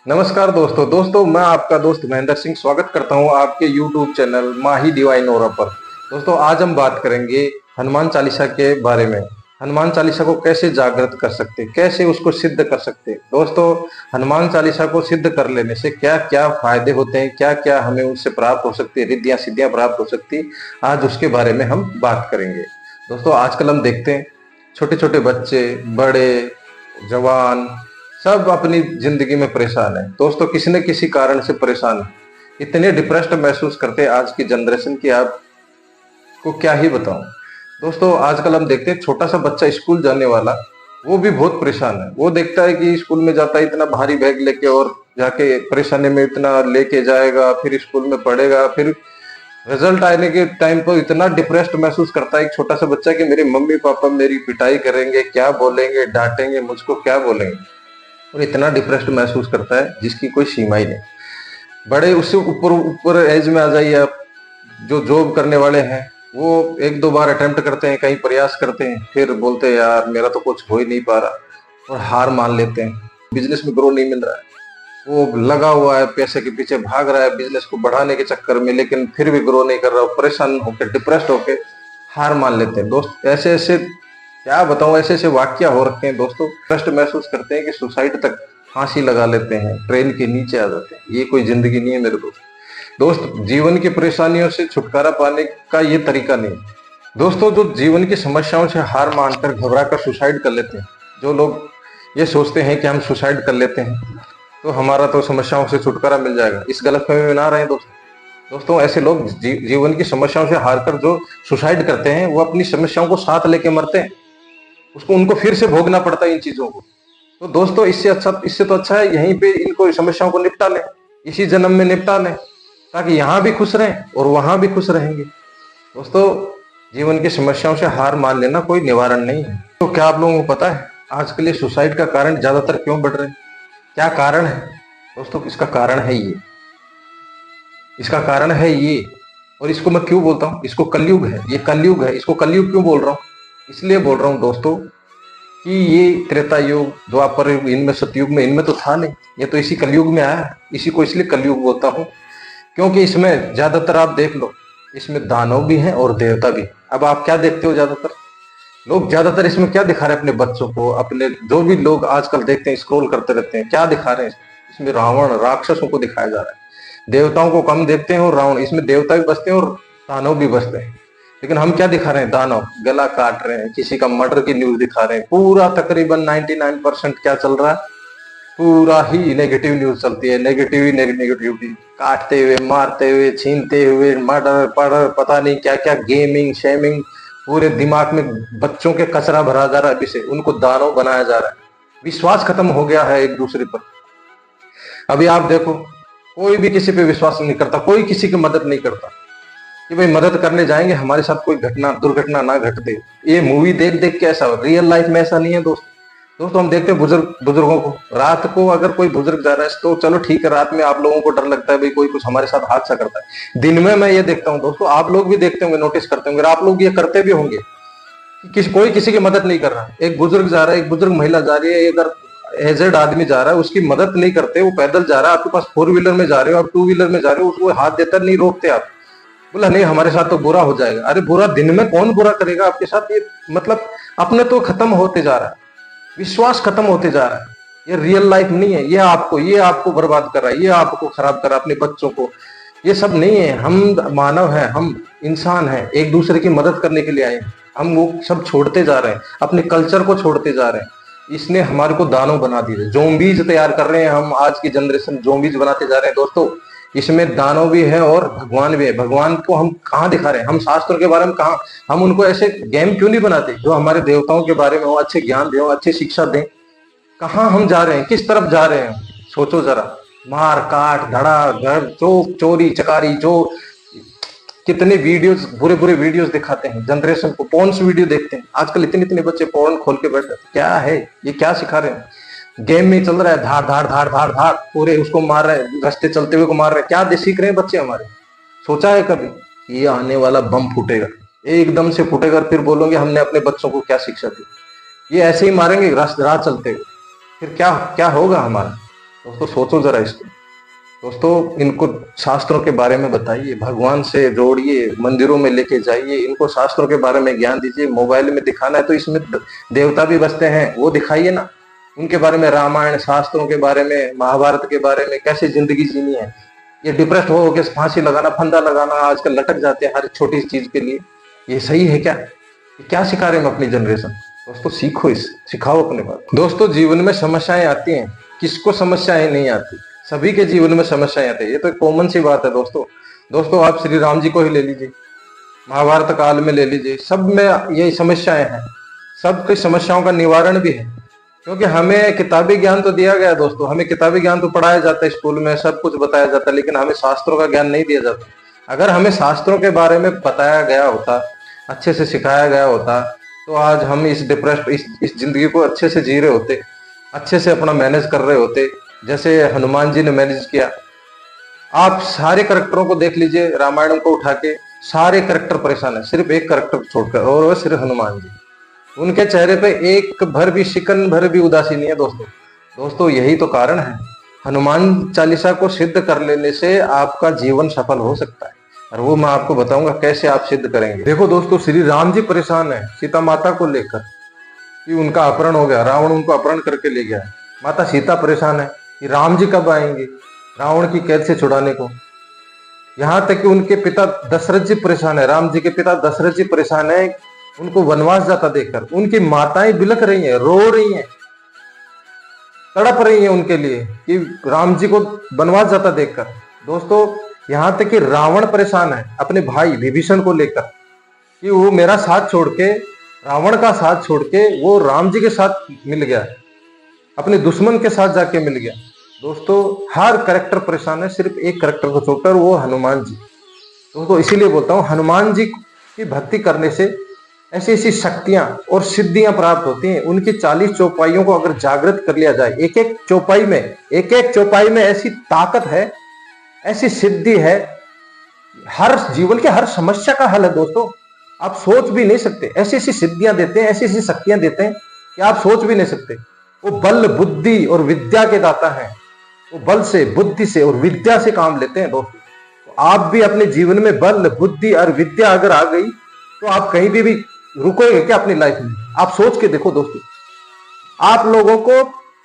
नमस्कार दोस्तों मैं आपका दोस्त महेंद्र सिंह स्वागत करता हूं आपके YouTube चैनल माही डिवाइन ओरा पर। दोस्तों आज हम बात करेंगे हनुमान चालीसा के बारे में। हनुमान चालीसा को कैसे जागृत कर सकते, कैसे उसको सिद्ध कर सकते। दोस्तों हनुमान चालीसा को सिद्ध कर लेने से क्या क्या फायदे होते हैं, क्या क्या हमें उससे प्राप्त हो सकती है, रिद्धियां सिद्धियां प्राप्त हो सकती, आज उसके बारे में हम बात करेंगे। दोस्तों आजकल हम देखते हैं छोटे छोटे बच्चे, बड़े, जवान सब अपनी जिंदगी में परेशान है। दोस्तों किसी न किसी कारण से परेशान है, इतने डिप्रेस्ड महसूस करते हैं आज की जनरेशन की, आपको क्या ही बताऊं। दोस्तों आजकल हम देखते हैं छोटा सा बच्चा स्कूल जाने वाला, वो भी बहुत परेशान है। वो देखता है कि स्कूल में जाता है इतना भारी बैग लेके, और जाके परेशानी में इतना लेके जाएगा, फिर स्कूल में पढ़ेगा, फिर रिजल्ट आने के टाइम पर इतना डिप्रेस्ड महसूस करता है एक छोटा सा बच्चा कि मेरे मम्मी पापा मेरी पिटाई करेंगे, क्या बोलेंगे, डांटेंगे मुझको, क्या बोलेंगे। और इतना डिप्रेस्ड महसूस करता है जिसकी कोई सीमा ही नहीं। बड़े उससे ऊपर ऊपर एज में आ जाइए आप, जो जॉब करने वाले हैं वो एक दो बार अटेम्प्ट करते हैं, कहीं प्रयास करते हैं, फिर बोलते हैं यार मेरा तो कुछ हो ही नहीं पा रहा, और हार मान लेते हैं। बिजनेस में ग्रो नहीं मिल रहा है, वो लगा हुआ है पैसे के पीछे भाग रहा है बिजनेस को बढ़ाने के चक्कर में, लेकिन फिर भी ग्रो नहीं कर रहा, परेशान होकर डिप्रेस्ड होकर हार मान लेते हैं। दोस्त ऐसे ऐसे क्या बताऊं, ऐसे ऐसे वाक्य हो रखे हैं दोस्तों, कष्ट महसूस करते हैं कि सुसाइड तक, फांसी लगा लेते हैं, ट्रेन के नीचे आ जाते हैं। ये कोई जिंदगी नहीं है मेरे दोस्त। दोस्त जीवन की परेशानियों से छुटकारा पाने का ये तरीका नहीं है। दोस्तों जो जीवन की समस्याओं से हार मानकर घबरा कर सुसाइड कर लेते हैं, जो लोग ये सोचते हैं कि हम सुसाइड कर लेते हैं तो हमारा तो समस्याओं से छुटकारा मिल जाएगा, इस गलतफहमी में ना रहे दोस्तों। दोस्तों ऐसे लोग जीवन की समस्याओं से हार कर जो सुसाइड करते हैं वो अपनी समस्याओं को साथ लेके मरते हैं, उसको उनको फिर से भोगना पड़ता है इन चीजों को। तो दोस्तों इससे तो अच्छा है यहीं पे इनको समस्याओं को निपटा लें, इसी जन्म में निपटा लें, ताकि यहाँ भी खुश रहें और वहां भी खुश रहेंगे। दोस्तों जीवन की समस्याओं से हार मान लेना कोई निवारण नहीं है। तो क्या आप लोगों को पता है आजकल ये सुसाइड का कारण ज्यादातर क्यों बढ़ रहे हैं, क्या कारण है। दोस्तों इसका कारण है ये, इसका कारण है ये। और इसको मैं क्यों बोलता हूँ, इसको कलयुग है, ये कलयुग है। इसको कलयुग क्यों बोल रहा हूँ, इसलिए बोल रहा हूँ दोस्तों कि ये त्रेता युग, द्वापर युग, इनमें सतयुग में इनमें तो था नहीं, ये तो इसी कलयुग में आया। इसी को इसलिए कलयुग बोलता हूँ क्योंकि इसमें ज्यादातर आप देख लो, इसमें दानव भी हैं और देवता भी। अब आप क्या देखते हो, ज्यादातर लोग ज्यादातर इसमें क्या दिखा रहे हैं अपने बच्चों को, अपने जो भी लोग आजकल देखते हैं स्क्रॉल करते रहते हैं, क्या दिखा रहे हैं इसमें रावण राक्षसों को दिखाया जा रहा है। देवताओं को कम देखते हैं और रावण, इसमें देवता भी बसते हैं और दानव भी बसते हैं। लेकिन हम क्या दिखा रहे हैं, दानव गला काट रहे हैं, किसी का मर्डर की न्यूज दिखा रहे हैं। पूरा तकरीबन 99% क्या चल रहा है, पूरा ही नेगेटिव न्यूज चलती है। नेगेटिविटी, काटते हुए, मारते हुए, छीनते हुए, मर्डर पढ़र, पता नहीं क्या क्या, गेमिंग शेमिंग, पूरे दिमाग में बच्चों के कचरा भरा जा रहा है, अभी से उनको दानव बनाया जा रहा है। विश्वास खत्म हो गया है एक दूसरे पर। अभी आप देखो कोई भी किसी पे विश्वास नहीं करता, कोई किसी की मदद नहीं करता कि भाई मदद करने जाएंगे हमारे साथ कोई घटना दुर्घटना ना घट दे। ये मूवी देख देख के ऐसा, रियल लाइफ में ऐसा नहीं है दोस्तों हम देखते हैं बुजुर्गों को, रात को अगर कोई बुजुर्ग जा रहा है तो चलो ठीक है, रात में आप लोगों को डर लगता है भाई कोई कुछ हमारे साथ हादसा करता है। दिन में मैं ये देखता हूँ दोस्तों, आप लोग भी देखते होंगे, नोटिस करते होंगे, आप लोग ये करते भी होंगे कि कोई किसी की मदद नहीं कर रहा। एक बुजुर्ग जा रहा है, एक बुजुर्ग महिला जा रही है, अगर एजेड आदमी जा रहा है उसकी मदद नहीं करते, वो पैदल जा रहा है, आपके पास 4 व्हीलर में जा रहे हो, आप 2 व्हीलर में जा रहे हो, उसको हाथ देता नहीं, रोकते आप, बोला नहीं हमारे साथ तो बुरा हो जाएगा। अरे बुरा दिन में कौन बुरा करेगा आपके साथ, ये मतलब अपने तो खत्म होते जा रहा है, विश्वास खत्म होते जा रहा है। ये रियल लाइफ नहीं है, ये आपको बर्बाद कर रहा है, ये आपको खराब कर रहा है, अपने बच्चों को। ये सब नहीं है। हम मानव हैं, हम इंसान हैं, एक दूसरे की मदद करने के लिए आए हैं। हम वो सब छोड़ते जा रहे हैं, अपने कल्चर को छोड़ते जा रहे हैं। इसने हमारे को दानव बना दिए, जोम्बीज तैयार कर रहे हैं हम, आज की जनरेशन जोम्बीज बनाते जा रहे हैं दोस्तों। इसमें दानव भी है और भगवान भी है। भगवान को हम कहाँ दिखा रहे हैं, हम शास्त्रों के बारे में कहाँ, हम उनको ऐसे गेम क्यों नहीं बनाते जो हमारे देवताओं के बारे में हो, अच्छे ज्ञान दें, अच्छी शिक्षा दें। कहाँ हम जा रहे हैं, किस तरफ जा रहे हैं, सोचो जरा। मार काट धड़ा घर चोक चोरी चकारी, जो कितने वीडियोस, बुरे बुरे वीडियोस दिखाते हैं जनरेशन को, पॉर्न्स वीडियो देखते हैं आजकल, इतने इतने बच्चे पॉर्न खोल के बैठ जाते हैं। क्या है ये, क्या सिखा रहे हैं। गेम में चल रहा है, धाड़ धाड़ धाड़ धाड़ धाड़, पूरे उसको मार रहे हैं, रास्ते चलते हुए को मार रहे हैं। क्या सीख रहे हैं बच्चे हमारे, सोचा है कभी ये आने वाला बम फूटेगा, एकदम से फूटेगा, फिर बोलोगे हमने अपने बच्चों को क्या शिक्षा दी। ये ऐसे ही मारेंगे राह चलते हुए, फिर क्या क्या होगा हमारा। दोस्तों सोचो जरा इसको। दोस्तों इनको शास्त्रों के बारे में बताइए, भगवान से जोड़िए, मंदिरों में लेके जाइए, इनको शास्त्रों के बारे में ज्ञान दीजिए। मोबाइल में दिखाना है तो इसमें देवता भी बसते हैं, वो दिखाइए ना। उनके बारे में, रामायण शास्त्रों के बारे में, महाभारत के बारे में, कैसे जिंदगी जीनी है। ये डिप्रेस्ड हो के फांसी लगाना, फंदा लगाना, आजकल लटक जाते हैं हर छोटी चीज के लिए। ये सही है क्या? क्या सिखा रहे हैं हम अपनी जनरेशन? दोस्तों सीखो, इस सिखाओ अपने बात। दोस्तों जीवन में समस्याएं आती हैं, किसको समस्याएं नहीं आती? सभी के जीवन में समस्याएं आती है, ये तो कॉमन सी बात है दोस्तों। दोस्तों आप श्री राम जी को ही ले लीजिए, महाभारत काल में ले लीजिए, सब में यही समस्याएं हैं। सबकी समस्याओं का निवारण भी है, क्योंकि हमें किताबी ज्ञान तो दिया गया है दोस्तों, हमें किताबी ज्ञान तो पढ़ाया जाता है स्कूल में, सब कुछ बताया जाता है, लेकिन हमें शास्त्रों का ज्ञान नहीं दिया जाता। अगर हमें शास्त्रों के बारे में बताया गया होता, अच्छे से सिखाया गया होता, तो आज हम इस डिप्रेस्ड इस जिंदगी को अच्छे से जी रहे होते, अच्छे से अपना मैनेज कर रहे होते, जैसे हनुमान जी ने मैनेज किया। आप सारे करेक्टरों को देख लीजिए, रामायण को उठा के सारे करेक्टर परेशान है, सिर्फ एक करेक्टर छोड़कर, और वह सिर्फ हनुमान जी। उनके चेहरे पे एक भर भी, शिकन भर भी उदासी नहीं है दोस्तों। दोस्तों यही तो कारण है, हनुमान चालीसा को सिद्ध कर लेने से आपका जीवन सफल हो सकता है, और वो मैं आपको बताऊंगा कैसे आप सिद्ध करेंगे। देखो दोस्तों, श्री राम जी परेशान है सीता माता को लेकर कि उनका अपहरण हो गया, रावण उनको अपहरण करके ले गया है। माता सीता परेशान है कि राम जी कब आएंगे रावण की कैद से छुड़ाने को। यहाँ तक कि उनके पिता दशरथ जी परेशान है, राम जी के पिता दशरथ जी परेशान है उनको वनवास जाता देखकर। उनकी माताएं बिलख रही हैं, रो रही हैं, तड़प रही हैं उनके लिए कि राम जी को वनवास जाता देखकर। दोस्तों यहाँ तक कि रावण परेशान है अपने भाई विभीषण को लेकर कि वो मेरा साथ छोड़ के, रावण का साथ छोड़ के वो राम जी के साथ मिल गया, अपने दुश्मन के साथ जाके मिल गया। दोस्तों हर कैरेक्टर परेशान है, सिर्फ एक कैरेक्टर को छोड़कर, वो हनुमान जी। दोस्तों इसीलिए बोलता हूँ, हनुमान जी की भक्ति करने से ऐसी ऐसी शक्तियां और सिद्धियां प्राप्त होती हैं। उनकी 40 चौपाइयों को अगर जागृत कर लिया जाए, एक एक चौपाई में ऐसी ताकत है, ऐसी सिद्धि है, हर जीवन के हर समस्या का हल है दोस्तों। आप सोच भी नहीं सकते, ऐसी ऐसी सिद्धियां देते हैं, ऐसी ऐसी शक्तियां देते हैं कि आप सोच भी नहीं सकते। वो बल बुद्धि और विद्या के दाता है, वो बल से, बुद्धि से और विद्या से काम लेते हैं दोस्तों। तो आप भी अपने जीवन में बल बुद्धि और विद्या अगर आ गई तो आप कहीं भी रुकोगे क्या अपनी लाइफ में? आप सोच के देखो दोस्तों। आप लोगों को,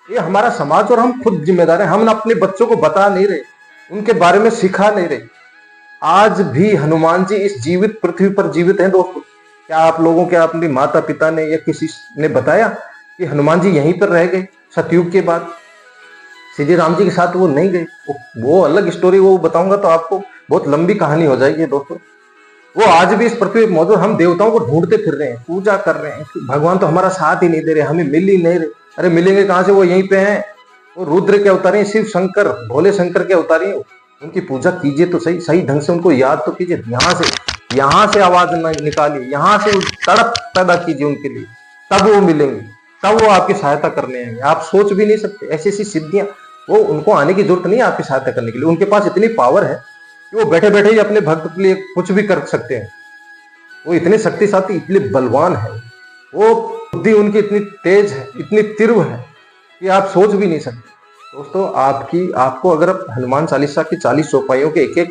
ये हमारा समाज और हम खुद जिम्मेदार हैं, हम अपने बच्चों को बता नहीं रहे, उनके बारे में सिखा नहीं रहे। आज भी हनुमान जी इस जीवित पृथ्वी पर जीवित हैं दोस्तों। क्या आप लोगों के, अपने माता पिता ने या किसी ने बताया कि हनुमान जी यहीं पर रह गए सतयुग के बाद? श्री राम जी के साथ वो नहीं गए, वो अलग स्टोरी, वो बताऊंगा तो आपको बहुत लंबी कहानी हो जाएगी दोस्तों। वो आज भी इस पृथ्वी पर मौजूद। हम देवताओं को ढूंढते फिर रहे हैं, पूजा कर रहे हैं, भगवान तो हमारा साथ ही नहीं दे रहे, हमें मिल ही नहीं रहे। अरे मिलेंगे कहां से, वो यहीं पे हैं, वो रुद्र के अवतारी हैं, शिव शंकर भोले शंकर के अवतारी हैं। उनकी पूजा कीजिए तो सही, सही ढंग से उनको याद तो कीजिए। यहाँ से आवाज निकालिए, यहाँ से तड़प पैदा कीजिए उनके लिए, तब वो मिलेंगे, तब वो आपकी सहायता करने आएंगे। आप सोच भी नहीं सकते ऐसी ऐसी सिद्धियां। वो, उनको आने की जरूरत नहीं है आपकी सहायता करने के लिए, उनके पास इतनी पावर है कि वो बैठे बैठे ही अपने भक्त के लिए कुछ भी कर सकते हैं। वो इतने शक्तिशाली, इतने बलवान है, वो बुद्धि उनकी इतनी तेज है, इतनी तीव्र है कि आप सोच भी नहीं सकते। दोस्तों आपको अगर आप हनुमान चालीसा की 40 चौपाइयों के एक एक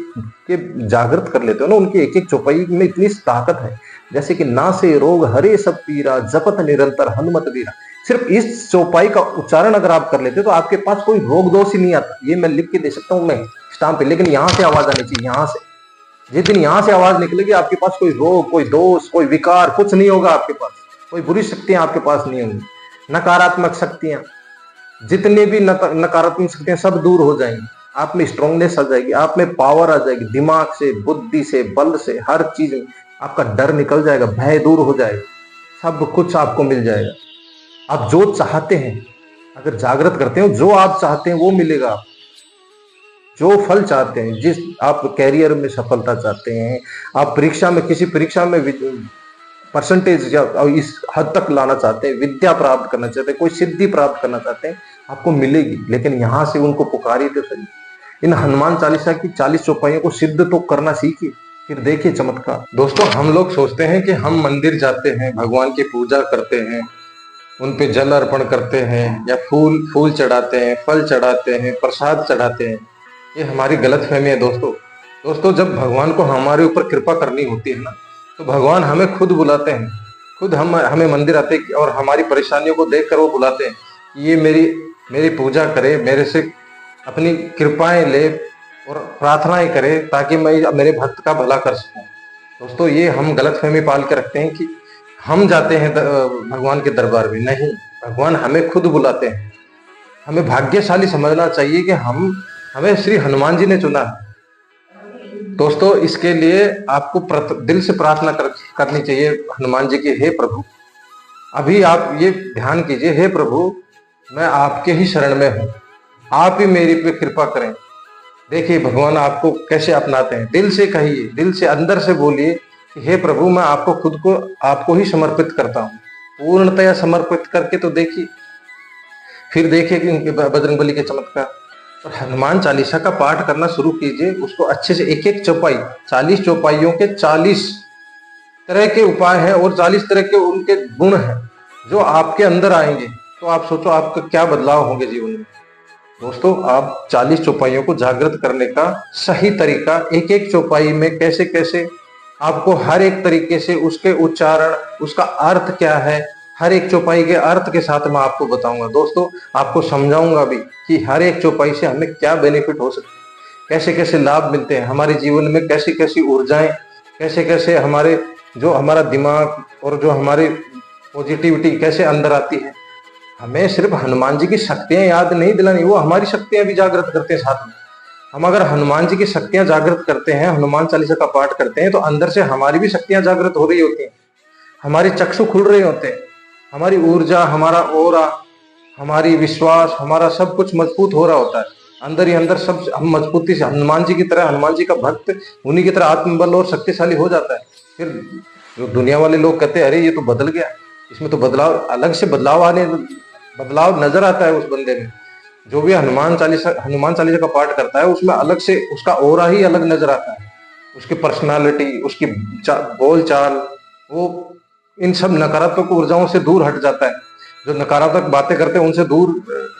के जागृत कर लेते हो ना, उनकी एक एक चौपाई में इतनी ताकत है, जैसे कि ना से रोग हरे सब पीरा, जपत निरंतर हनुमत वीरा। सिर्फ इस चौपाई का उच्चारण अगर आप कर लेते हो तो आपके पास कोई रोग दोष ही नहीं आता। ये मैं लिख के दे सकता हूँ मैं स्टाम्प पे, लेकिन यहाँ से आवाज आनी चाहिए, यहाँ से। जिस दिन यहाँ से आवाज निकलेगी, आपके पास कोई रोग, कोई दोष, कोई विकार कुछ नहीं होगा आपके पास, कोई बुरी शक्तियां आपके पास नहीं होंगी। नकारात्मक शक्तियां, जितनी भी नकारात्मक शक्तियां सब दूर हो जाएंगी। आप में स्ट्रांगनेस आ जाएगी, आप में पावर आ जाएगी, दिमाग से, बुद्धि से, बल से, हर चीज में आपका डर निकल जाएगा, भय दूर हो जाएगा, सब कुछ आपको मिल जाएगा। आप जो चाहते हैं अगर जागृत करते हो, जो आप चाहते हैं वो मिलेगा। आप जो फल चाहते हैं, जिस आप कैरियर में सफलता चाहते हैं, आप परीक्षा में, किसी परीक्षा में परसेंटेज या इस हद तक लाना चाहते हैं, विद्या प्राप्त करना चाहते हैं, कोई सिद्धि प्राप्त करना चाहते हैं, आपको मिलेगी। लेकिन यहाँ से उनको पुकारिए तो सही। इन हनुमान चालीसा की 40 चौपाइयों को सिद्ध तो करना सीखिए, फिर देखिए चमत्कार। दोस्तों हम लोग सोचते हैं कि हम मंदिर जाते हैं, भगवान की पूजा करते हैं, उन पे जल अर्पण करते हैं या फूल फूल चढ़ाते हैं, फल चढ़ाते हैं, प्रसाद चढ़ाते हैं, ये हमारी गलतफहमी है दोस्तों। दोस्तों, जब भगवान को हमारे ऊपर कृपा करनी होती है ना, तो भगवान हमें खुद बुलाते हैं, खुद हमें मंदिर आते हैं और हमारी परेशानियों को देखकर वो बुलाते हैं कि ये मेरी मेरी पूजा करे, मेरे से अपनी कृपाएं ले और प्रार्थनाएं करे ताकि मैं मेरे भक्त का भला कर सकूं। दोस्तों, ये हम गलतफहमी पाल के रखते हैं कि हम जाते हैं भगवान के दरबार में। नहीं, भगवान हमें खुद बुलाते हैं। हमें भाग्यशाली समझना चाहिए कि हमें श्री हनुमान जी ने चुना है। दोस्तों, इसके लिए आपको दिल से प्रार्थना करनी चाहिए हनुमान जी की, हे प्रभु, अभी आप ये ध्यान कीजिए, हे प्रभु, मैं आपके ही शरण में हूं, आप ही मेरी पे कृपा करें। देखिए भगवान आपको कैसे अपनाते हैं। दिल से कहिए, दिल से अंदर से बोलिए कि हे प्रभु, मैं आपको खुद को आपको ही समर्पित करता हूँ। पूर्णतया समर्पित करके तो देखिए, फिर देखिए कि उनके बजरंगबली के चमत्कार। और हनुमान चालीसा का पाठ करना शुरू कीजिए, उसको अच्छे से, एक एक चौपाई, 40 चौपाइयों के 40 तरह के उपाय हैं और 40 तरह के उनके गुण हैं जो आपके अंदर आएंगे, तो आप सोचो आपका क्या बदलाव होंगे जीवन में। दोस्तों, आप 40 चौपाइयों को जागृत करने का सही तरीका, एक एक चौपाई में कैसे कैसे आपको हर एक तरीके से उसके उच्चारण, उसका अर्थ क्या है, हर एक चौपाई के अर्थ के साथ मैं आपको बताऊंगा। दोस्तों, आपको समझाऊंगा भी कि हर एक चौपाई से हमें क्या बेनिफिट हो सकते हैं, कैसे कैसे लाभ मिलते हैं हमारे जीवन में, कैसी कैसी ऊर्जाएं, कैसे कैसे हमारा दिमाग और जो हमारी पॉजिटिविटी कैसे अंदर आती है। हमें सिर्फ हनुमान जी की शक्तियां याद नहीं दिलानी, वो हमारी शक्तियां भी जागृत करते हैं साथ में। हम अगर हनुमान जी की शक्तियां जागृत करते हैं, हनुमान चालीसा का पाठ करते हैं, तो अंदर से हमारी भी शक्तियां जागृत हो रही होती हैं, हमारे चक्षु खुल रहे होते हैं, हमारी ऊर्जा, हमारा ओरा, हमारी विश्वास, हमारा सब कुछ मजबूत हो रहा होता है अंदर ही अंदर। सब हम मजबूती से हनुमान जी की तरह, हनुमान जी का भक्त उन्हीं की तरह आत्मबल और शक्तिशाली हो जाता है। फिर जो दुनिया वाले लोग कहते हैं, अरे ये तो बदल गया, इसमें तो बदलाव, अलग से बदलाव नजर आता है उस बंदे में। जो भी हनुमान चालीसा का पाठ करता है, उसमें अलग से उसका ओरा ही अलग नजर आता है, उसकी पर्सनालिटी, उसकी बोल चाल, वो इन सब नकारात्मक ऊर्जाओं से दूर हट जाता है। जो नकारात्मक बातें करते हैं उनसे दूर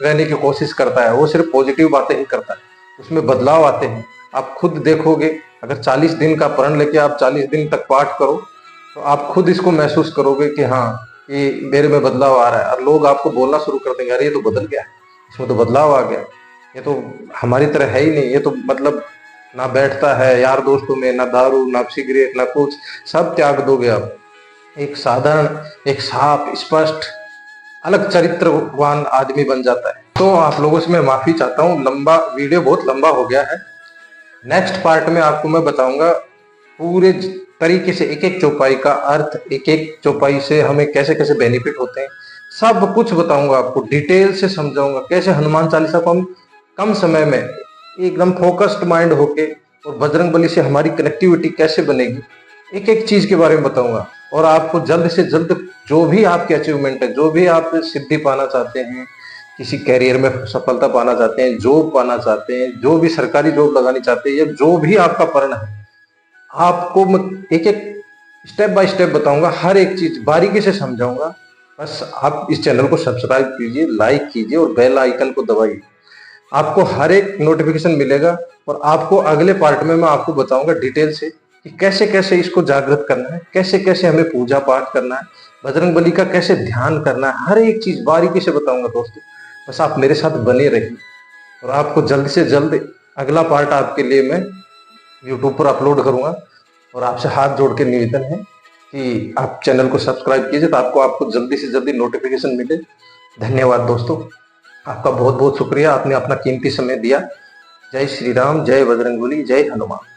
रहने की कोशिश करता है, वो सिर्फ पॉजिटिव बातें ही करता है, उसमें बदलाव आते हैं। आप खुद देखोगे, अगर 40 दिन का प्रण लेके आप 40 दिन तक पाठ करो, तो आप खुद इसको महसूस करोगे कि हाँ, ये मेरे में बदलाव आ रहा है। और लोग आपको बोलना शुरू कर देंगे, अरे ये तो बदल गया, इसमें तो बदलाव आ गया, ये तो हमारी तरह है ही नहीं, ये तो मतलब ना बैठता है यार दोस्तों में, ना दारू, ना सिगरेट, ना कुछ, सब त्याग दोगे आप। एक साधारण, एक साफ, स्पष्ट, अलग चरित्रवान आदमी बन जाता है। तो आप लोगों से मैं माफी चाहता हूँ, लंबा वीडियो, बहुत लंबा हो गया है। नेक्स्ट पार्ट में आपको मैं बताऊंगा पूरे तरीके से, एक एक चौपाई का अर्थ, एक एक चौपाई से हमें कैसे कैसे बेनिफिट होते हैं, सब कुछ बताऊंगा आपको, डिटेल से समझाऊंगा कैसे हनुमान चालीसा को हम कम समय में एकदम फोकस्ड माइंड होके, और बजरंगबली से हमारी कनेक्टिविटी कैसे बनेगी, एक एक चीज के बारे में बताऊंगा। और आपको जल्द से जल्द जो भी आपकी अचीवमेंट है, जो भी आप सिद्धि पाना चाहते हैं, किसी कैरियर में सफलता पाना चाहते हैं, जॉब पाना चाहते हैं, जो भी सरकारी जॉब लगानी चाहते हैं, या जो भी आपका प्रण है, आपको मैं एक एक स्टेप बाय स्टेप बताऊंगा, हर एक चीज बारीकी से समझाऊंगा। बस आप इस चैनल को सब्सक्राइब कीजिए, लाइक कीजिए और बेल आइकन को दबाइए, आपको हर एक नोटिफिकेशन मिलेगा। और आपको अगले पार्ट में मैं आपको बताऊंगा डिटेल से कि कैसे कैसे इसको जागृत करना है, कैसे कैसे हमें पूजा पाठ करना है, बजरंगबली का कैसे ध्यान करना है, हर एक चीज बारीकी से बताऊंगा दोस्तों। बस आप मेरे साथ बने रहिए, और आपको जल्द से जल्द अगला पार्ट आपके लिए मैं यूट्यूब पर अपलोड करूंगा। और आपसे हाथ जोड़ के निवेदन है कि आप चैनल को सब्सक्राइब कीजिए, तो आपको जल्दी से जल्दी नोटिफिकेशन मिले। धन्यवाद दोस्तों, आपका बहुत बहुत शुक्रिया, आपने अपना कीमती समय दिया। जय श्री राम, जय बजरंगबली, जय हनुमान।